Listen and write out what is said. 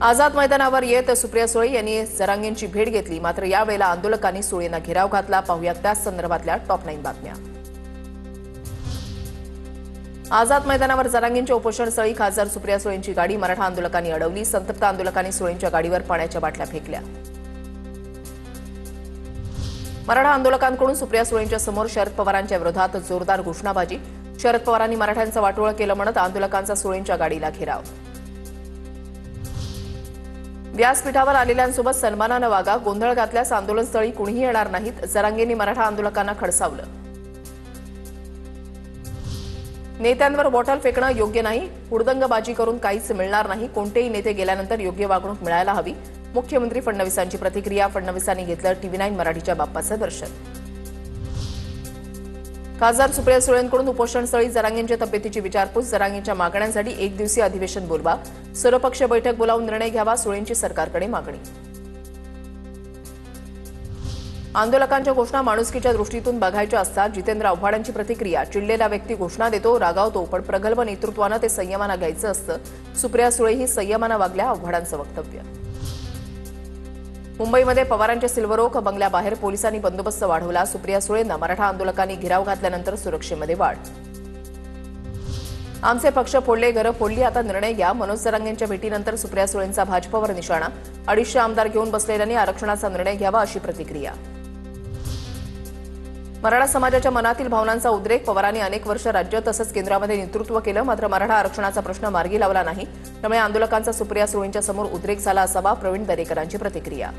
आझाद मैदानावर येत सुप्रिया सुळे यांनी जरांगेंची भेट घेतली। मात्र यावेळेला आंदोलकांनी सुळेंना घेराव घातला। पाहुयात त्या संदर्भातल्या टॉप 9 बातम्या। आझाद मैदानावर जरांगेंच्या उपोषणस्थळी खासदार सुप्रिया सुळेंची गाडी मराठा आंदोलकांनी अडवली। संतप्त आंदोलकांनी सुळेंच्या गाडीवर पाण्याच्या बाटल्या फेकल्या। मराठा आंदोलकांकडून सुप्रिया सुळेंच्या समोर शरद पवारांच्या विरोधात जोरदार घोषणाबाजी। शरद पवारांनी मराठ्यांचं वाटोळं केलं म्हणत आंदोलकांचा सुळेंच्या गाडीला घेराव। व्यासपीठावर आलेल्यांसोबत सन्मानानं वागा, गोंधळ घातल्यास आंदोलनस्थळी कुणीही येणार नाहीत। जरांगेंनी मराठा आंदोलकांना खडसावलं। नेत्यांवर बॉटल फेकणं योग्य नाही, हुडदंगबाजी करून काहीच मिळणार नाही। कोणतेही नेते गेल्यानंतर योग्य वागणूक मिळायला हवी। मुख्यमंत्री फडणवीसांची प्रतिक्रिया। फडणवीसांनी घेतलं TV9 मराठीच्या बाप्पाचं दर्शन। खासदार सुप्रिया सुळेंकडून उपोषणस्थळी जरांगेंच्या तब्येतीची विचारपूस। जरांगेंच्या मागण्यांसाठी एक दिवसीय अधिवेशन बोलवा, सर्वपक्षीय बैठक बोलावून निर्णय घ्यावा, सुळेंची सरकारकडे मागणी। आंदोलकांच्या घोषणा माणुसकीच्या दृष्टीतून बघायच्या असतात। जितेंद्र आव्हाडांची प्रतिक्रिया। चिडलेला व्यक्ती घोषणा देतो, रागावतो, पण प्रगल्भ नेतृत्वानं ते संयमानं घ्यायचं असतं। सुप्रिया सुळेही संयमानं वागल्या, आव्हाडांचं वक्तव्य। मुंबईमध्ये पवारांच्या सिल्वर ओक बंगल्याबाहेर पोलिसांनी बंदोबस्त वाढवला। सुप्रिया सुळेंना मराठा आंदोलकांनी घेराव घातल्यानंतर सुरक्षेमध्ये वाढ। आमचे पक्ष फोडले, घरं फोडली, आता निर्णय घ्या। मनोज जरांगेंच्या भेटीनंतर सुप्रिया सुळेंचा भाजपवर निशाणा। 250 आमदार घेऊन बसलेल्यांनी आरक्षणाचा निर्णय घ्यावा, अशी प्रतिक्रिया। मराठा समाजाच्या मनातील भावनांचा उद्रेक। पवारांनी अनेक वर्ष राज्य तसंच केंद्रामध्ये नेतृत्व केलं, मात्र मराठा आरक्षणाचा प्रश्न मार्गी लावला नाही। त्यामुळे आंदोलकांचा सुप्रिया सुळेंच्या समोर उद्रेक झाला असावा, प्रवीण दरेकरांची प्रतिक्रिया।